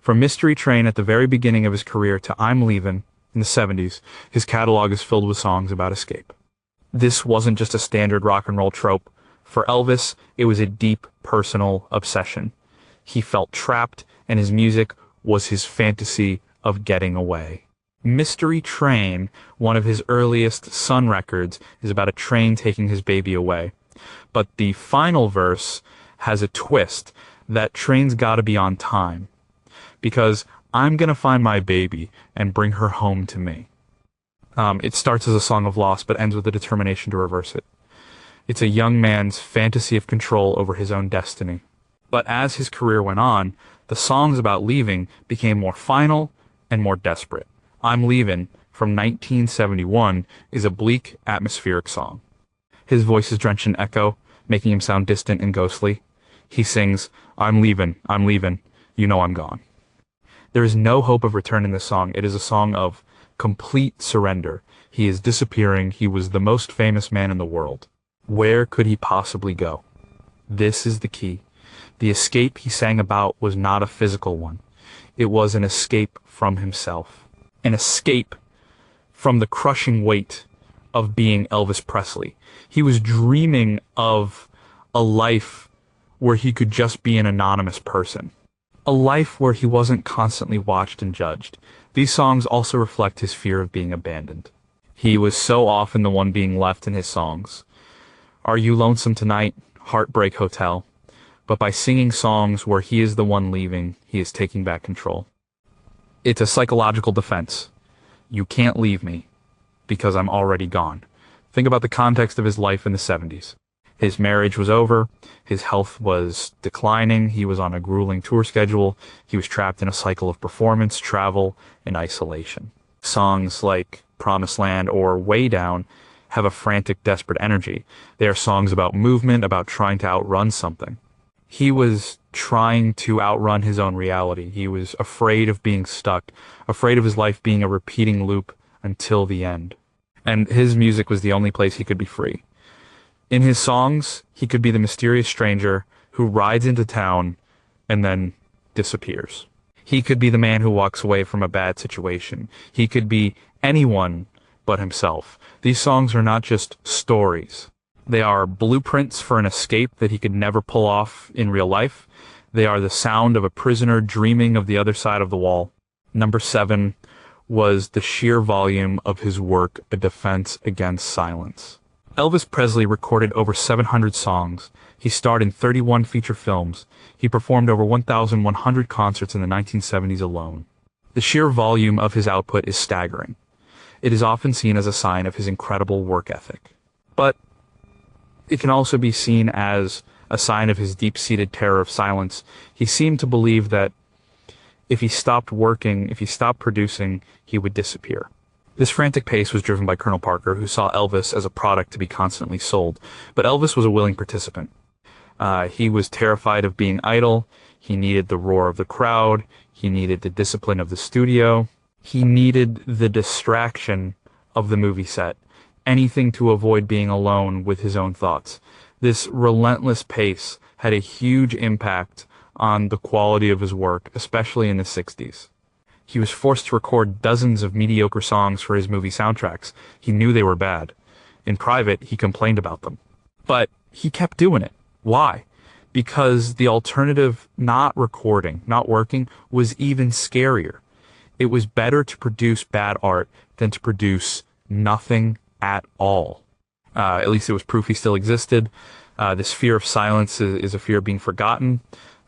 S1: From Mystery Train at the very beginning of his career to I'm Leavin' in the 70s, his catalog is filled with songs about escape. This wasn't just a standard rock and roll trope. For Elvis, it was a deep personal obsession. He felt trapped, and his music was his fantasy of getting away. Mystery Train, one of his earliest Sun records, is about a train taking his baby away. But the final verse has a twist. That train's gotta be on time. Because I'm gonna find my baby and bring her home to me. It starts as a song of loss, but ends with a determination to reverse it. It's a young man's fantasy of control over his own destiny. But as his career went on, the songs about leaving became more final and more desperate. I'm Leavin', from 1971, is a bleak, atmospheric song. His voice is drenched in echo, making him sound distant and ghostly. He sings, I'm leavin', you know I'm gone. There is no hope of return in this song. It is a song of complete surrender. He is disappearing. He was the most famous man in the world. Where could he possibly go? This is the key. The escape he sang about was not a physical one. It was an escape from himself. An escape from the crushing weight of being Elvis Presley. He was dreaming of a life where he could just be an anonymous person. A life where he wasn't constantly watched and judged. These songs also reflect his fear of being abandoned. He was so often the one being left in his songs. Are You Lonesome Tonight? Heartbreak Hotel. But by singing songs where he is the one leaving, he is taking back control. It's a psychological defense. You can't leave me because I'm already gone. Think about the context of his life in the 70s. His marriage was over. His health was declining. He was on a grueling tour schedule. He was trapped in a cycle of performance, travel, and isolation. Songs like Promised Land or Way Down have a frantic, desperate energy. They are songs about movement, about trying to outrun something. He was trying to outrun his own reality. He was afraid of being stuck, afraid of his life being a repeating loop until the end. And his music was the only place he could be free. In his songs, he could be the mysterious stranger who rides into town and then disappears. He could be the man who walks away from a bad situation. He could be anyone but himself. These songs are not just stories. They are blueprints for an escape that he could never pull off in real life. They are the sound of a prisoner dreaming of the other side of the wall. Number 7 was the sheer volume of his work, A Defense Against Silence. Elvis Presley recorded over 700 songs. He starred in 31 feature films. He performed over 1,100 concerts in the 1970s alone. The sheer volume of his output is staggering. It is often seen as a sign of his incredible work ethic. But it can also be seen as a sign of his deep-seated terror of silence. He seemed to believe that if he stopped working, if he stopped producing, he would disappear. This frantic pace was driven by Colonel Parker, who saw Elvis as a product to be constantly sold. But Elvis was a willing participant. He was terrified of being idle. He needed the roar of the crowd. He needed the discipline of the studio. He needed the distraction of the movie set. Anything to avoid being alone with his own thoughts. This relentless pace had a huge impact on the quality of his work, especially in the 60s. He was forced to record dozens of mediocre songs for his movie soundtracks. He knew they were bad. In private, he complained about them. But he kept doing it. Why? Because the alternative, not recording, not working, was even scarier. It was better to produce bad art than to produce nothing at all. At least it was proof he still existed. This fear of silence is a fear of being forgotten.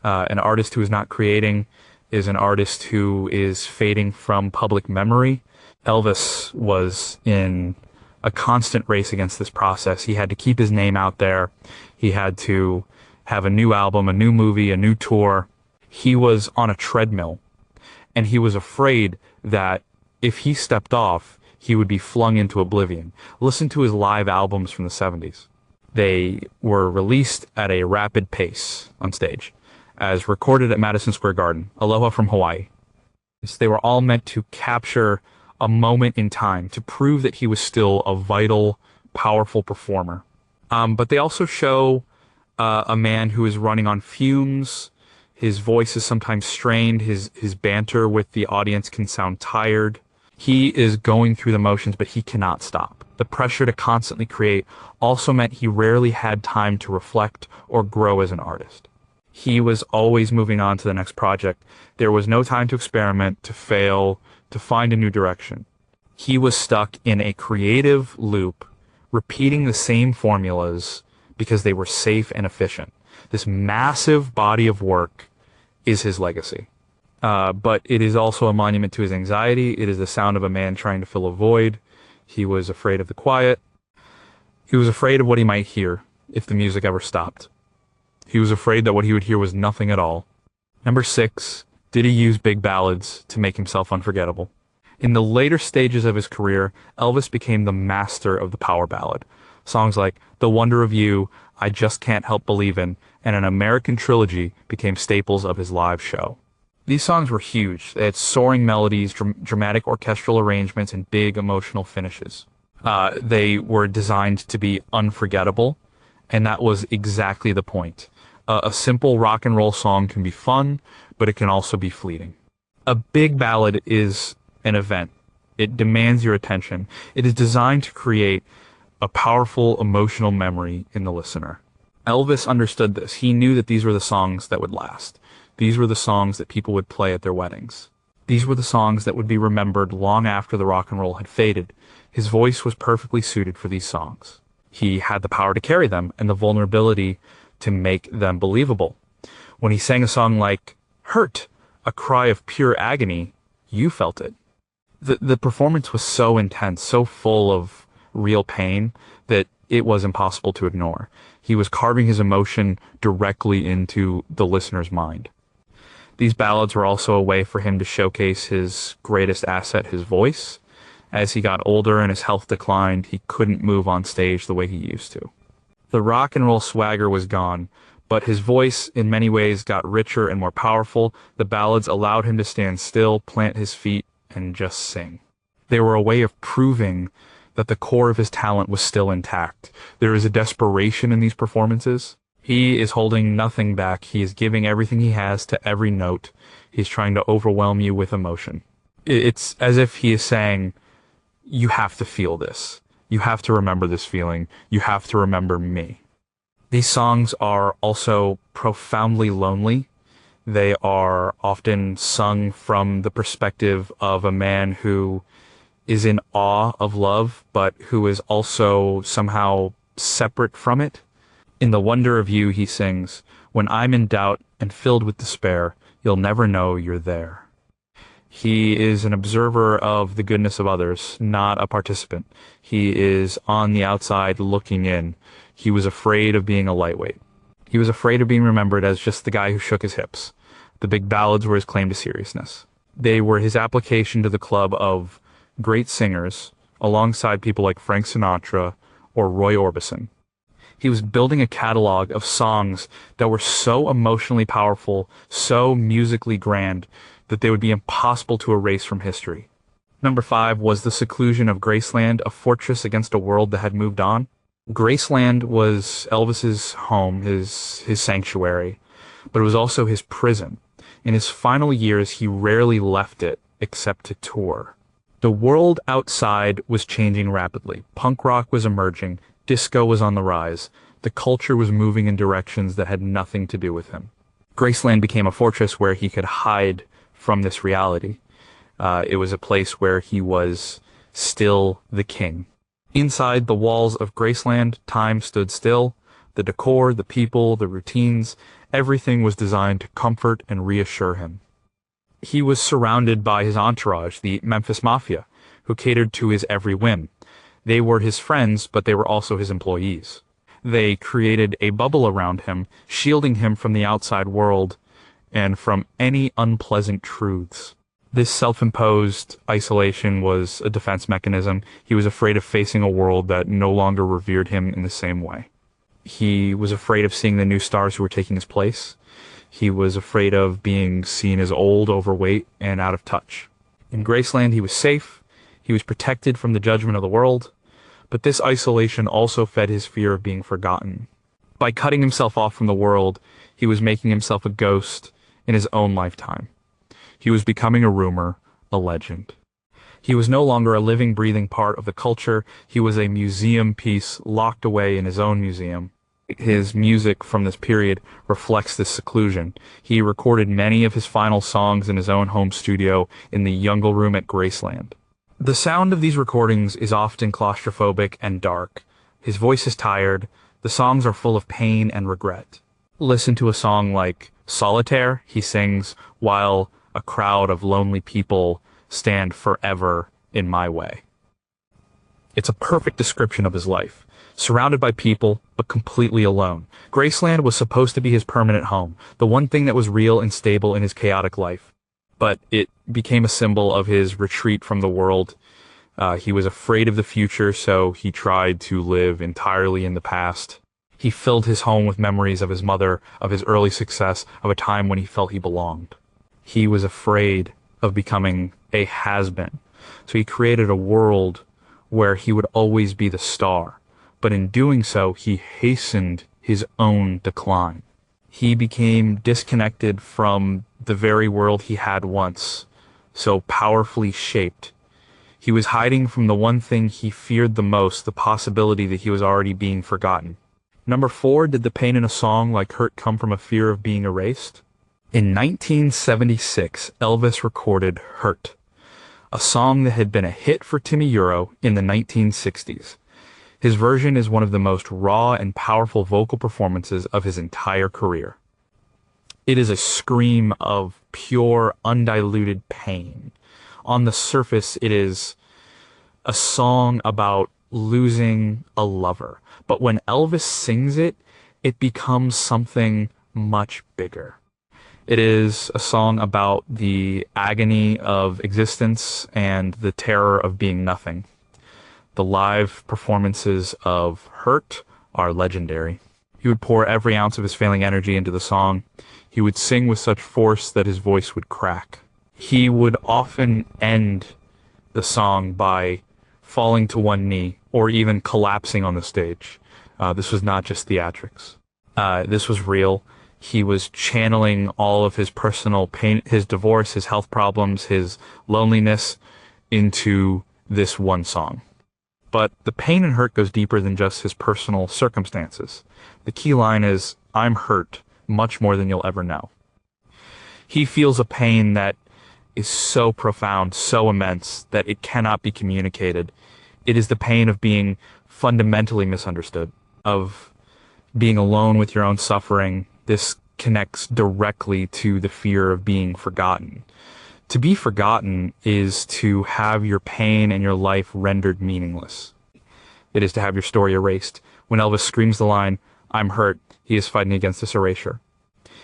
S1: An artist who is not creating is an artist who is fading from public memory. Elvis was in a constant race against this process. He had to keep his name out there. He had to have a new album, a new movie, a new tour. He was on a treadmill, and he was afraid that if he stepped off, he would be flung into oblivion. Listen to his live albums from the 70s. They were released at a rapid pace on stage, as recorded at Madison Square Garden, Aloha from Hawaii. They were all meant to capture a moment in time, to prove that he was still a vital, powerful performer. But they also show a man who is running on fumes. His voice is sometimes strained. His banter with the audience can sound tired. He is going through the motions, but he cannot stop. The pressure to constantly create also meant he rarely had time to reflect or grow as an artist. He was always moving on to the next project. There was no time to experiment, to fail, to find a new direction. He was stuck in a creative loop, repeating the same formulas because they were safe and efficient. This massive body of work is his legacy. But it is also a monument to his anxiety. It is the sound of a man trying to fill a void. He was afraid of the quiet. He was afraid of what he might hear if the music ever stopped. He was afraid that what he would hear was nothing at all. Number 6, did he use big ballads to make himself unforgettable? In the later stages of his career, Elvis became the master of the power ballad. Songs like The Wonder of You, I Just Can't Help Believin', and An American Trilogy became staples of his live show. These songs were huge. They had soaring melodies, dramatic orchestral arrangements, and big emotional finishes. They were designed to be unforgettable, and that was exactly the point. A simple rock and roll song can be fun, but it can also be fleeting. A big ballad is an event. It demands your attention. It is designed to create a powerful emotional memory in the listener. Elvis understood this. He knew that these were the songs that would last. These were the songs that people would play at their weddings. These were the songs that would be remembered long after the rock and roll had faded. His voice was perfectly suited for these songs. He had the power to carry them and the vulnerability to make them believable. When he sang a song like Hurt, a cry of pure agony, you felt it. The performance was so intense, so full of real pain, that it was impossible to ignore. He was carving his emotion directly into the listener's mind. These ballads were also a way for him to showcase his greatest asset, his voice. As he got older and his health declined, he couldn't move on stage the way he used to. The rock and roll swagger was gone, but his voice in many ways got richer and more powerful. The ballads allowed him to stand still, plant his feet, and just sing. They were a way of proving that the core of his talent was still intact. There is a desperation in these performances. He is holding nothing back. He is giving everything he has to every note. He's trying to overwhelm you with emotion. It's as if he is saying, you have to feel this. You have to remember this feeling. You have to remember me. These songs are also profoundly lonely. They are often sung from the perspective of a man who is in awe of love, but who is also somehow separate from it. In The Wonder of You, he sings, "When I'm in doubt and filled with despair, you'll never know you're there." He is an observer of the goodness of others, not a participant. He is on the outside looking in. He was afraid of being a lightweight. He was afraid of being remembered as just the guy who shook his hips. The big ballads were his claim to seriousness. They were his application to the club of great singers, alongside people like Frank Sinatra or Roy Orbison. He was building a catalog of songs that were so emotionally powerful, so musically grand, that they would be impossible to erase from history. Number 5 was The Seclusion of Graceland, a fortress against a world that had moved on. Graceland was Elvis's home, his sanctuary, but it was also his prison. In his final years, he rarely left it except to tour. The world outside was changing rapidly. Punk rock was emerging. Disco was on the rise. The culture was moving in directions that had nothing to do with him. Graceland became a fortress where he could hide from this reality. It was a place where he was still the king. Inside the walls of Graceland, time stood still. The decor, the people, the routines, everything was designed to comfort and reassure him. He was surrounded by his entourage, the Memphis Mafia, who catered to his every whim. They were his friends, but they were also his employees. They created a bubble around him, shielding him from the outside world and from any unpleasant truths. This self-imposed isolation was a defense mechanism. He was afraid of facing a world that no longer revered him in the same way. He was afraid of seeing the new stars who were taking his place. He was afraid of being seen as old, overweight, and out of touch. In Graceland, he was safe. He was protected from the judgment of the world. But this isolation also fed his fear of being forgotten. By cutting himself off from the world, he was making himself a ghost in his own lifetime. He was becoming a rumor, a legend. He was no longer a living, breathing part of the culture. He was a museum piece locked away in his own museum. His music from this period reflects this seclusion. He recorded many of his final songs in his own home studio in the Jungle Room at Graceland. The sound of these recordings is often claustrophobic and dark. His voice is tired. The songs are full of pain and regret. Listen to a song like Solitaire, he sings, while a crowd of lonely people stand forever in my way. It's a perfect description of his life. Surrounded by people, but completely alone. Graceland was supposed to be his permanent home, the one thing that was real and stable in his chaotic life. But it became a symbol of his retreat from the world. He was afraid of the future, so he tried to live entirely in the past. He filled his home with memories of his mother, of his early success, of a time when he felt he belonged. He was afraid of becoming a has-been. So he created a world where he would always be the star, but in doing so, he hastened his own decline. He became disconnected from the very world he had once, so powerfully shaped. He was hiding from the one thing he feared the most, the possibility that he was already being forgotten. Number 4, did the pain in a song like Hurt come from a fear of being erased? In 1976, Elvis recorded Hurt, a song that had been a hit for Timmy Euro in the 1960s. His version is one of the most raw and powerful vocal performances of his entire career. It is a scream of pure, undiluted pain. On the surface, it is a song about losing a lover. But when Elvis sings it, it becomes something much bigger. It is a song about the agony of existence and the terror of being nothing. The live performances of Hurt are legendary. He would pour every ounce of his failing energy into the song. He would sing with such force that his voice would crack. He would often end the song by falling to one knee or even collapsing on the stage. This was not just theatrics. This was real. He was channeling all of his personal pain, his divorce, his health problems, his loneliness into this one song. But the pain and hurt goes deeper than just his personal circumstances. The key line is, "I'm hurt much more than you'll ever know." He feels a pain that is so profound, so immense, that it cannot be communicated. It is the pain of being fundamentally misunderstood, of being alone with your own suffering. This connects directly to the fear of being forgotten. To be forgotten is to have your pain and your life rendered meaningless. It is to have your story erased. When Elvis screams the line, "I'm hurt," he is fighting against this erasure.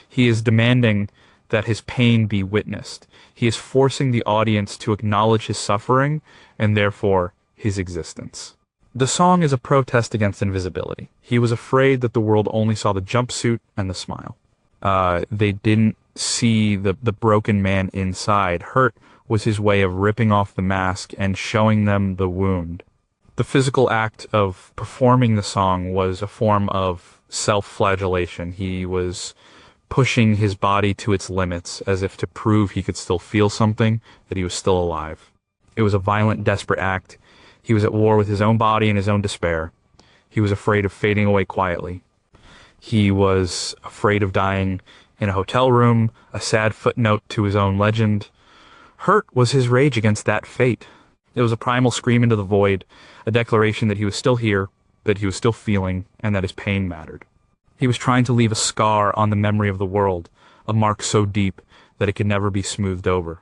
S1: He is demanding that his pain be witnessed. He is forcing the audience to acknowledge his suffering and therefore his existence. The song is a protest against invisibility. He was afraid that the world only saw the jumpsuit and the smile. They didn't see the broken man inside. Hurt was his way of ripping off the mask and showing them the wound. The physical act of performing the song was a form of self-flagellation. He was pushing his body to its limits as if to prove he could still feel something, that he was still alive. It was a violent, desperate act. He was at war with his own body and his own despair. He was afraid of fading away quietly. He was afraid of dying in a hotel room, a sad footnote to his own legend. Hurt was his rage against that fate. It was a primal scream into the void, a declaration that he was still here, that he was still feeling, and that his pain mattered. He was trying to leave a scar on the memory of the world, a mark so deep that it could never be smoothed over.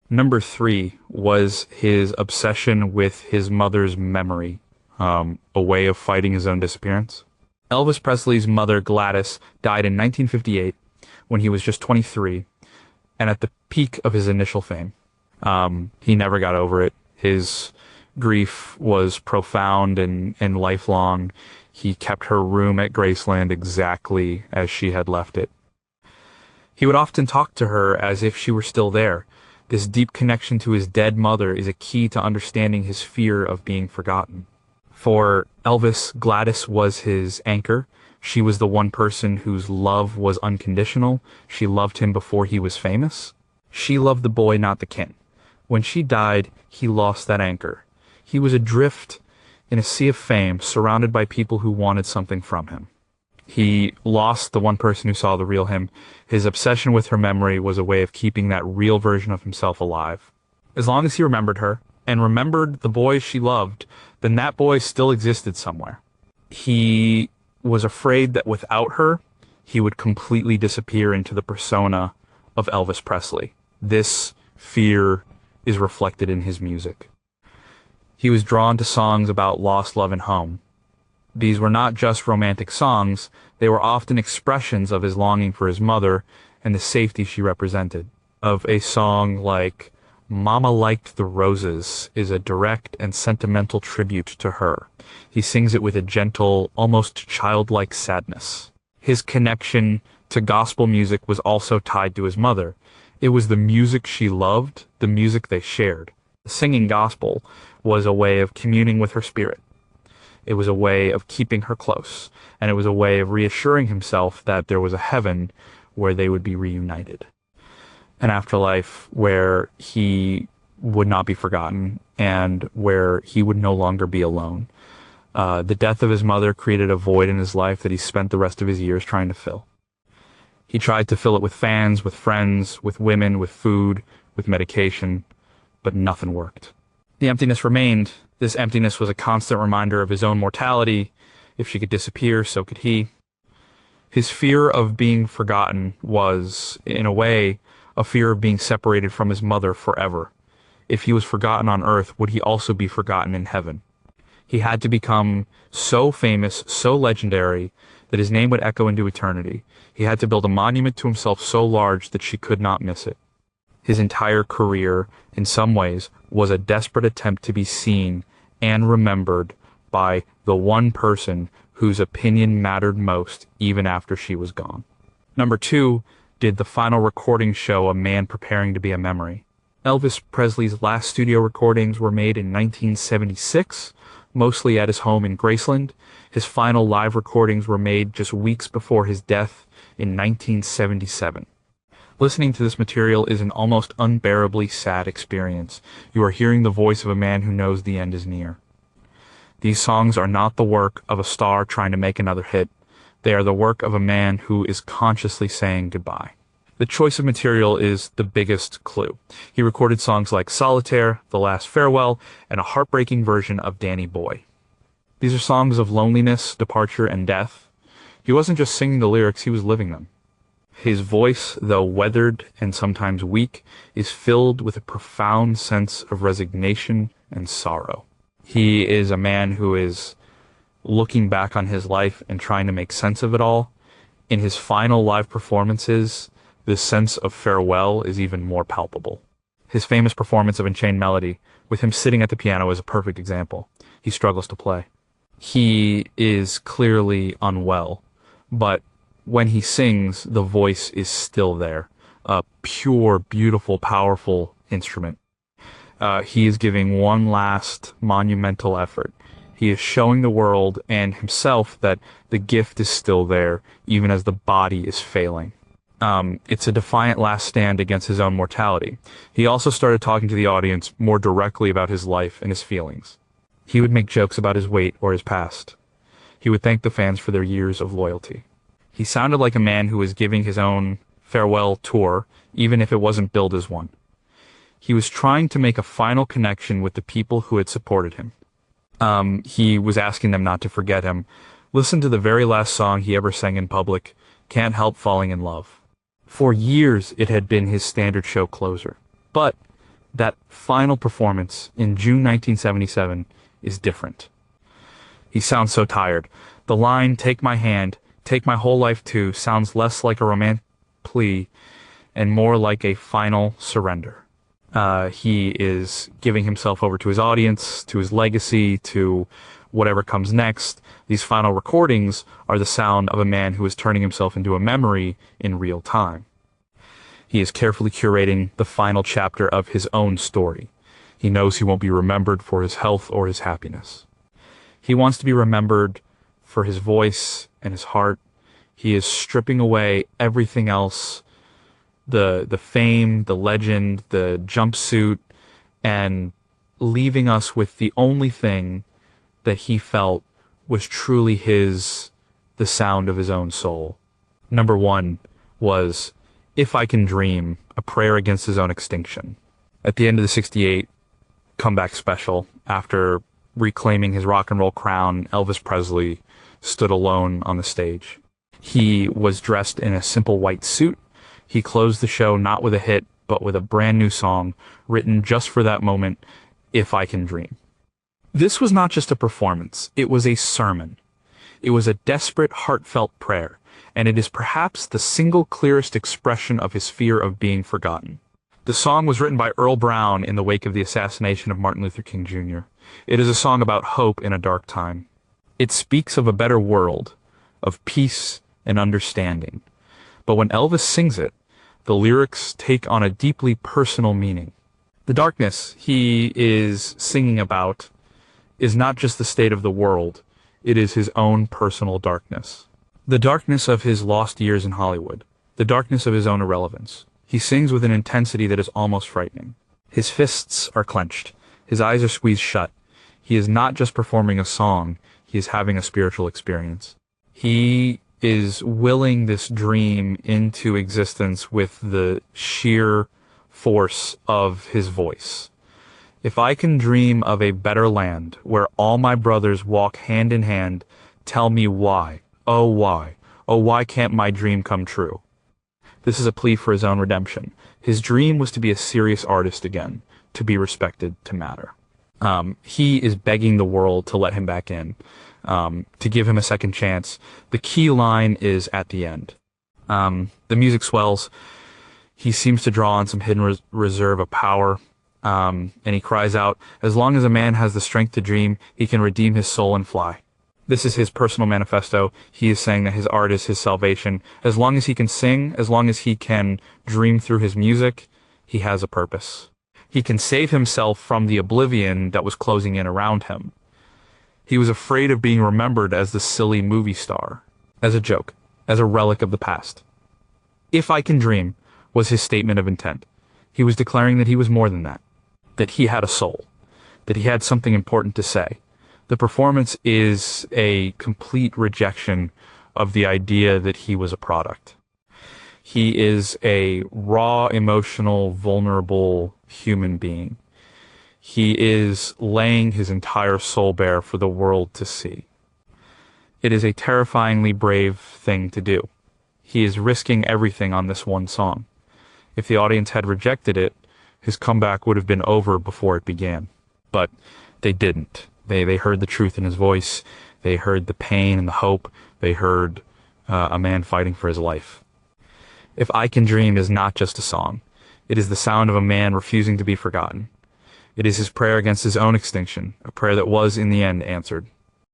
S1: Number 3 was his obsession with his mother's memory, a way of fighting his own disappearance. Elvis Presley's mother, Gladys, died in 1958 when he was just 23, and at the peak of his initial fame. He never got over it. His grief was profound and lifelong. He kept her room at Graceland exactly as she had left it. He would often talk to her as if she were still there. This deep connection to his dead mother is a key to understanding his fear of being forgotten. For Elvis, Gladys was his anchor. She was the one person whose love was unconditional. She loved him before he was famous. She loved the boy, not the king. When she died, he lost that anchor. He was adrift in a sea of fame, surrounded by people who wanted something from him. He lost the one person who saw the real him. His obsession with her memory was a way of keeping that real version of himself alive. As long as he remembered her, and remembered the boy she loved, then that boy still existed somewhere. He was afraid that without her, he would completely disappear into the persona of Elvis Presley. This fear is reflected in his music. He was drawn to songs about lost love and home. These were not just romantic songs, they were often expressions of his longing for his mother and the safety she represented. Of a song like "Mama Liked the Roses" is a direct and sentimental tribute to her. He sings it with a gentle, almost childlike sadness. His connection to gospel music was also tied to his mother. It was the music she loved, the music they shared. Singing gospel was a way of communing with her spirit. It was a way of keeping her close, and it was a way of reassuring himself that there was a heaven where they would be reunited. An afterlife where he would not be forgotten and where he would no longer be alone. The death of his mother created a void in his life that he spent the rest of his years trying to fill. He tried to fill it with fans, with friends, with women, with food, with medication, but nothing worked. The emptiness remained. This emptiness was a constant reminder of his own mortality. If she could disappear, so could he. His fear of being forgotten was, in a way, a fear of being separated from his mother forever. If he was forgotten on earth, would he also be forgotten in heaven? He had to become so famous, so legendary, that his name would echo into eternity. He had to build a monument to himself so large that she could not miss it. His entire career, in some ways, was a desperate attempt to be seen and remembered by the one person whose opinion mattered most even after she was gone. Number 2, did the final recording show a man preparing to be a memory? Elvis Presley's last studio recordings were made in 1976, mostly at his home in Graceland. His final live recordings were made just weeks before his death in 1977. Listening to this material is an almost unbearably sad experience. You are hearing the voice of a man who knows the end is near. These songs are not the work of a star trying to make another hit. They are the work of a man who is consciously saying goodbye. The choice of material is the biggest clue. He recorded songs like Solitaire, The Last Farewell, and a heartbreaking version of Danny Boy. These are songs of loneliness, departure, and death. He wasn't just singing the lyrics, he was living them. His voice, though weathered and sometimes weak, is filled with a profound sense of resignation and sorrow. He is a man who is looking back on his life and trying to make sense of it all. In his final live performances, this sense of farewell is even more palpable. His famous performance of Unchained Melody, with him sitting at the piano, is a perfect example. He struggles to play. He is clearly unwell, but when he sings, the voice is still there. A pure, beautiful, powerful instrument. He is giving one last monumental effort. He is showing the world and himself that the gift is still there, even as the body is failing. It's a defiant last stand against his own mortality. He also started talking to the audience more directly about his life and his feelings. He would make jokes about his weight or his past. He would thank the fans for their years of loyalty. He sounded like a man who was giving his own farewell tour, even if it wasn't billed as one. He was trying to make a final connection with the people who had supported him. He was asking them not to forget him. Listen to the very last song he ever sang in public, Can't Help Falling in Love. For years, it had been his standard show closer. But that final performance in June 1977 is different. He sounds so tired. The line, "Take my hand, take my whole life too," sounds less like a romantic plea and more like a final surrender. He is giving himself over to his audience, to his legacy, to whatever comes next. These final recordings are the sound of a man who is turning himself into a memory in real time. He is carefully curating the final chapter of his own story. He knows he won't be remembered for his health or his happiness. He wants to be remembered for his voice and his heart. He is stripping away everything else, the fame, the legend, the jumpsuit, and leaving us with the only thing that he felt was truly the sound of his own soul. Number 1 was If I Can Dream, a prayer against his own extinction. At the end of the '68 comeback special, after reclaiming his rock and roll crown, Elvis Presley stood alone on the stage. He was dressed in a simple white suit. He closed the show not with a hit, but with a brand new song written just for that moment, If I Can Dream. This was not just a performance, it was a sermon. It was a desperate, heartfelt prayer, and it is perhaps the single clearest expression of his fear of being forgotten. The song was written by Earl Brown in the wake of the assassination of Martin Luther King Jr. It is a song about hope in a dark time. It speaks of a better world, of peace and understanding. But when Elvis sings it, the lyrics take on a deeply personal meaning. The darkness he is singing about is not just the state of the world, it is his own personal darkness. The darkness of his lost years in Hollywood, the darkness of his own irrelevance. He sings with an intensity that is almost frightening. His fists are clenched, his eyes are squeezed shut. He is not just performing a song, he is having a spiritual experience. He is willing this dream into existence with the sheer force of his voice. If I can dream of a better land where all my brothers walk hand in hand, tell me why. Oh, why? Oh, why can't my dream come true? This is a plea for his own redemption. His dream was to be a serious artist again, to be respected, to matter. He is begging the world to let him back in, to give him a second chance. The key line is at the end. The music swells. He seems to draw on some hidden reserve of power, and he cries out, "As long as a man has the strength to dream, he can redeem his soul and fly." This is his personal manifesto. He is saying that his art is his salvation. As long as he can sing, as long as he can dream through his music, he has a purpose. He can save himself from the oblivion that was closing in around him. He was afraid of being remembered as the silly movie star, as a joke, as a relic of the past. "If I can dream," was his statement of intent. He was declaring that he was more than that he had a soul, that he had something important to say. The performance is a complete rejection of the idea that he was a product. He is a raw, emotional, vulnerable human being. He is laying his entire soul bare for the world to see. It is a terrifyingly brave thing to do. He is risking everything on this one song. If the audience had rejected it, his comeback would have been over before it began. But they didn't. They heard the truth in his voice. They heard the pain and the hope. They heard a man fighting for his life. If I Can Dream is not just a song. It is the sound of a man refusing to be forgotten. It is his prayer against his own extinction, a prayer that was in the end answered.